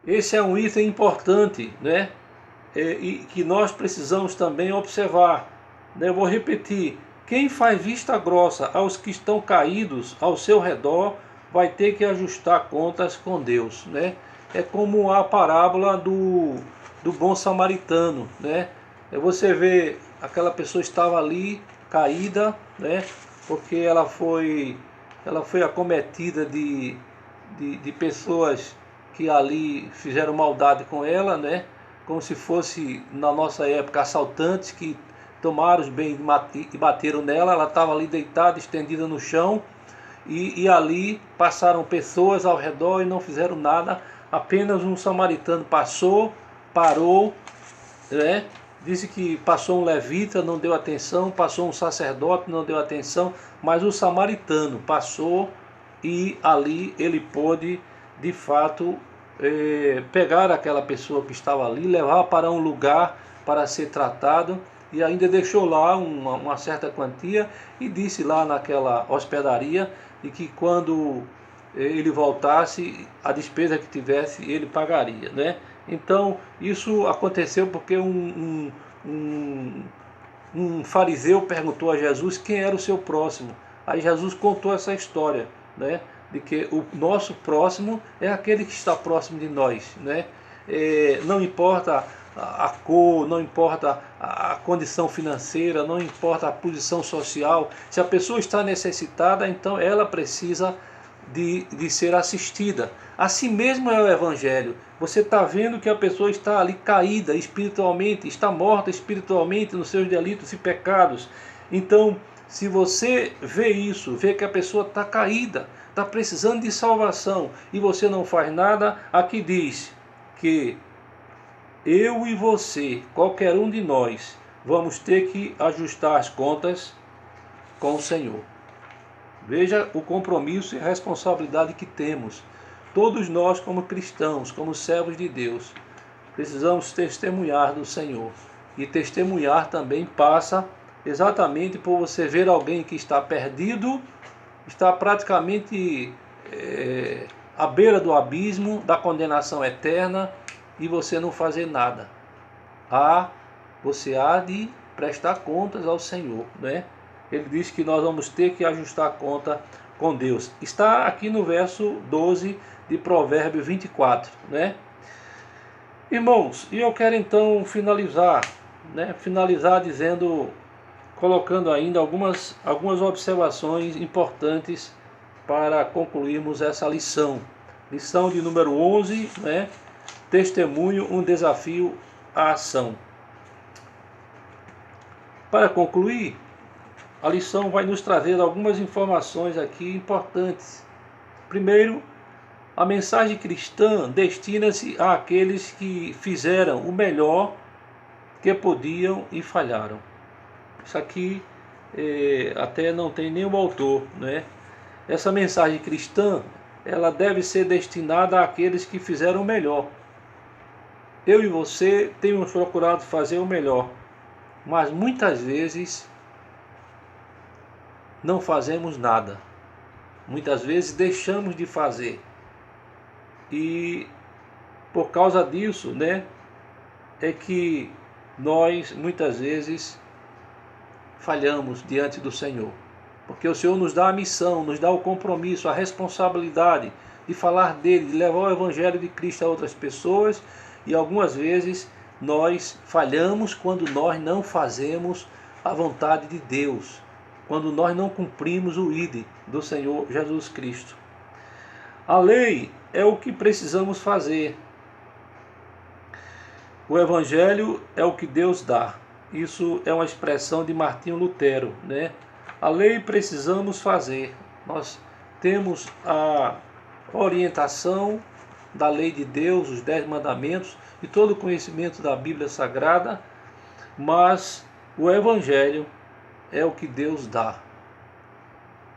Esse é um item importante, né? E que nós precisamos também observar, né? Eu vou repetir: quem faz vista grossa aos que estão caídos ao seu redor vai ter que ajustar contas com Deus, né? É como a parábola do bom samaritano, né? Você vê, aquela pessoa estava ali caída, né? Porque ela foi acometida de pessoas que ali fizeram maldade com ela, né? Como se fosse, na nossa época, assaltantes que tomaram os bens e bateram nela. Ela estava ali deitada, estendida no chão, e ali passaram pessoas ao redor e não fizeram nada. Apenas um samaritano passou, parou, né? Disse que passou um levita, não deu atenção, passou um sacerdote, não deu atenção, mas o samaritano passou, e ali ele pôde, de fato, pegar aquela pessoa que estava ali, levar para um lugar para ser tratado, e ainda deixou lá uma certa quantia, e disse lá naquela hospedaria e que quando ele voltasse, a despesa que tivesse ele pagaria, né? Então isso aconteceu porque um fariseu perguntou a Jesus quem era o seu próximo. Aí Jesus contou essa história, né? De que o nosso próximo é aquele que está próximo de nós, né? Não importa a cor, não importa a condição financeira, não importa a posição social. Se a pessoa está necessitada, então ela precisa de ser assistida. Assim mesmo é o Evangelho. Você está vendo que a pessoa está ali caída espiritualmente, está morta espiritualmente nos seus delitos e pecados. Então, se você vê isso, vê que a pessoa está caída, está precisando de salvação, e você não faz nada, aqui diz que eu e você, qualquer um de nós, vamos ter que ajustar as contas com o Senhor. Veja o compromisso e a responsabilidade que temos. Todos nós, como cristãos, como servos de Deus, precisamos testemunhar do Senhor. E testemunhar também passa exatamente por você ver alguém que está perdido, está praticamente à beira do abismo, da condenação eterna, e você não fazer nada. Você há de prestar contas ao Senhor, né? Ele diz que nós vamos ter que ajustar a conta com Deus. Está aqui no verso 12 de Provérbios 24, né? Irmãos, e eu quero então finalizar, né? Finalizar dizendo, colocando ainda algumas observações importantes para concluirmos essa lição. Lição de número 11, né? Testemunho, um desafio à ação. Para concluir, a lição vai nos trazer algumas informações aqui importantes. Primeiro, a mensagem cristã destina-se àqueles que fizeram o melhor que podiam e falharam. Isso aqui até não tem nenhum autor, né? Essa mensagem cristã, ela deve ser destinada àqueles que fizeram o melhor. Eu e você temos procurado fazer o melhor, mas muitas vezes não fazemos nada. Muitas vezes deixamos de fazer. E por causa disso, né, é que nós muitas vezes falhamos diante do Senhor. Porque o Senhor nos dá a missão, nos dá o compromisso, a responsabilidade de falar dele, de levar o Evangelho de Cristo a outras pessoas, e algumas vezes nós falhamos quando nós não fazemos a vontade de Deus, quando nós não cumprimos o ID do Senhor Jesus Cristo. A lei é o que precisamos fazer. O Evangelho é o que Deus dá. Isso é uma expressão de Martinho Lutero, né? A lei precisamos fazer. Nós temos a orientação da lei de Deus, os 10 mandamentos e todo o conhecimento da Bíblia Sagrada, mas o Evangelho é o que Deus dá.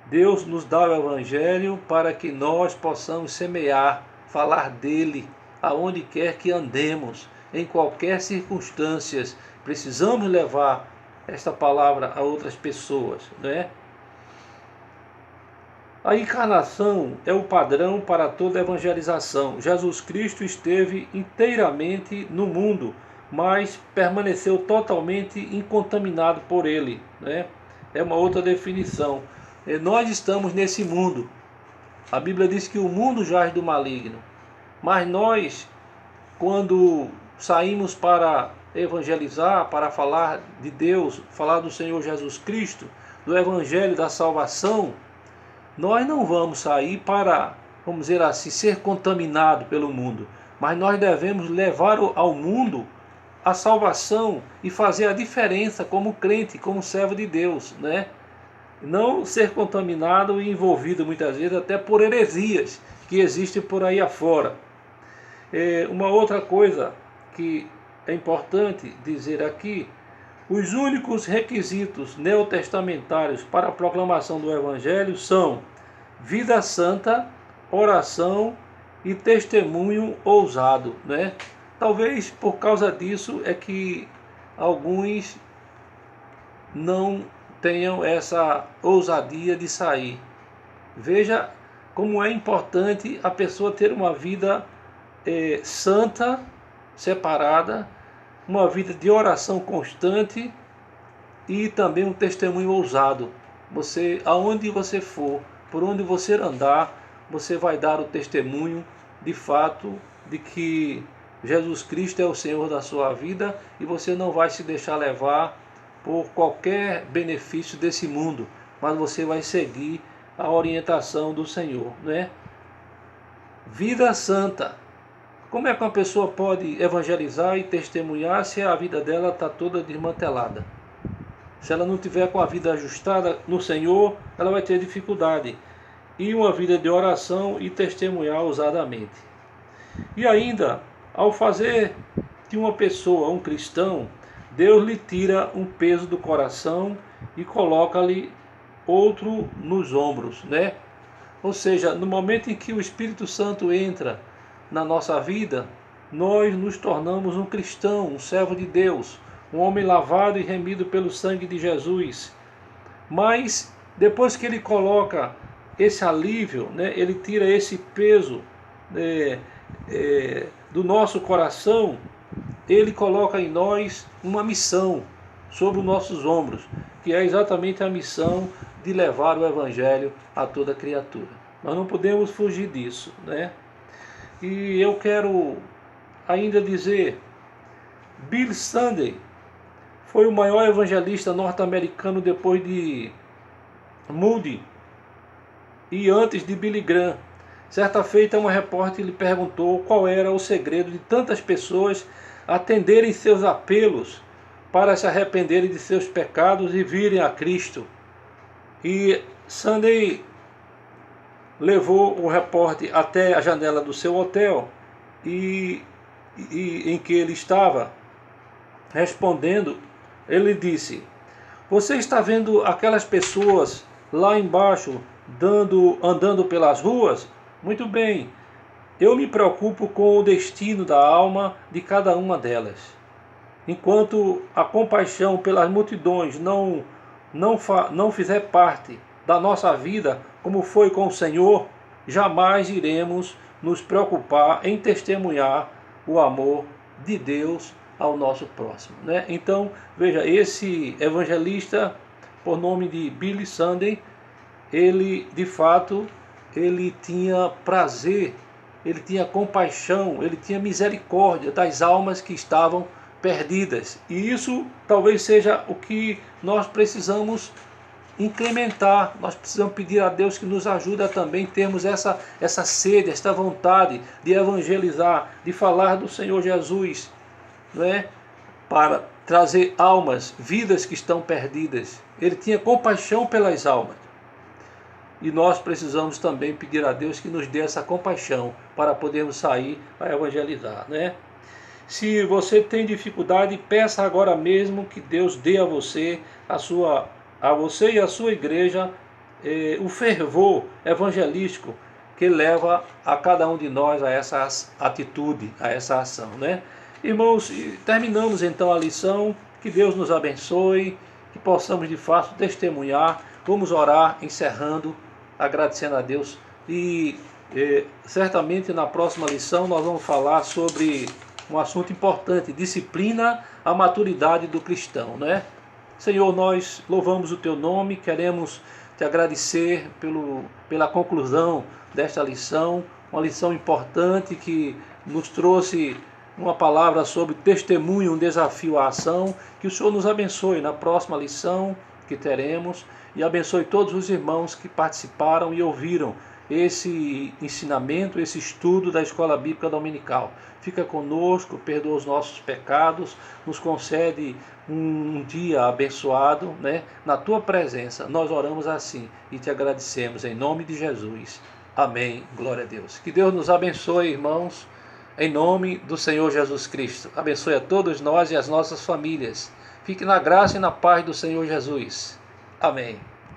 Deus nos dá o Evangelho para que nós possamos semear, falar dele aonde quer que andemos, em qualquer circunstância. Precisamos levar esta palavra a outras pessoas, né? A encarnação é o padrão para toda evangelização. Jesus Cristo esteve inteiramente no mundo, mas permaneceu totalmente incontaminado por ele, né? É uma outra definição. Nós estamos nesse mundo. A Bíblia diz que o mundo jaz do maligno, mas nós, quando saímos para evangelizar, para falar de Deus, falar do Senhor Jesus Cristo, do Evangelho da salvação, nós não vamos sair para, vamos dizer assim, ser contaminado pelo mundo, mas nós devemos levar ao mundo a salvação e fazer a diferença como crente, como servo de Deus, né? Não ser contaminado e envolvido muitas vezes até por heresias que existem por aí afora. Uma outra coisa que é importante dizer aqui: os únicos requisitos neotestamentários para a proclamação do Evangelho são vida santa, oração e testemunho ousado, né? Talvez por causa disso é que alguns não tenham essa ousadia de sair. Veja como é importante a pessoa ter uma vida santa, separada, uma vida de oração constante e também um testemunho ousado. Você, aonde você for, por onde você andar, você vai dar o testemunho de fato de que Jesus Cristo é o Senhor da sua vida e você não vai se deixar levar por qualquer benefício desse mundo, mas você vai seguir a orientação do Senhor, né? Vida santa. Como é que uma pessoa pode evangelizar e testemunhar se a vida dela está toda desmantelada? Se ela não tiver com a vida ajustada no Senhor, ela vai ter dificuldade. E uma vida de oração e testemunhar ousadamente. E ainda, ao fazer de uma pessoa um cristão, Deus lhe tira um peso do coração e coloca-lhe outro nos ombros, né? Ou seja, no momento em que o Espírito Santo entra na nossa vida, nós nos tornamos um cristão, um servo de Deus, um homem lavado e remido pelo sangue de Jesus. Mas depois que ele coloca esse alívio, né, ele tira esse peso do nosso coração, ele coloca em nós uma missão sobre os nossos ombros, que é exatamente a missão de levar o Evangelho a toda criatura. Nós não podemos fugir disso, né? E eu quero ainda dizer, Billy Sunday foi o maior evangelista norte-americano depois de Moody e antes de Billy Graham. Certa feita, uma repórter lhe perguntou qual era o segredo de tantas pessoas atenderem seus apelos para se arrependerem de seus pecados e virem a Cristo. E Sunday levou o repórter até a janela do seu hotel e em que ele estava respondendo, ele disse: "Você está vendo aquelas pessoas lá embaixo andando pelas ruas? Muito bem, eu me preocupo com o destino da alma de cada uma delas. Enquanto a compaixão pelas multidões não fizer parte da nossa vida, como foi com o Senhor, jamais iremos nos preocupar em testemunhar o amor de Deus ao nosso próximo", né? Então, veja, esse evangelista, por nome de Billy Sunday, ele, de fato, ele tinha prazer, ele tinha compaixão, ele tinha misericórdia das almas que estavam perdidas. E isso talvez seja o que nós precisamos incrementar. Nós precisamos pedir a Deus que nos ajude a também termos essa sede, esta vontade de evangelizar, de falar do Senhor Jesus, não é? Para trazer almas, vidas que estão perdidas. Ele tinha compaixão pelas almas. E nós precisamos também pedir a Deus que nos dê essa compaixão para podermos sair a evangelizar, né? Se você tem dificuldade, peça agora mesmo que Deus dê a você e a sua igreja o fervor evangelístico que leva a cada um de nós a essa atitude, a essa ação, né? Irmãos, terminamos então a lição. Que Deus nos abençoe, que possamos de fato testemunhar. Vamos orar encerrando agradecendo a Deus. E certamente na próxima lição nós vamos falar sobre um assunto importante: disciplina, a maturidade do cristão, né? Senhor, nós louvamos o teu nome, queremos te agradecer pela conclusão desta lição, uma lição importante que nos trouxe uma palavra sobre testemunho, um desafio à ação. Que o Senhor nos abençoe na próxima lição que teremos e abençoe todos os irmãos que participaram e ouviram esse ensinamento, esse estudo da Escola Bíblica Dominical. Fica conosco, perdoa os nossos pecados, nos concede um dia abençoado, né? Na tua presença. Nós oramos assim e te agradecemos em nome de Jesus. Amém. Glória a Deus. Que Deus nos abençoe, irmãos, em nome do Senhor Jesus Cristo. Abençoe a todos nós e as nossas famílias. Fique na graça e na paz do Senhor Jesus. Amém.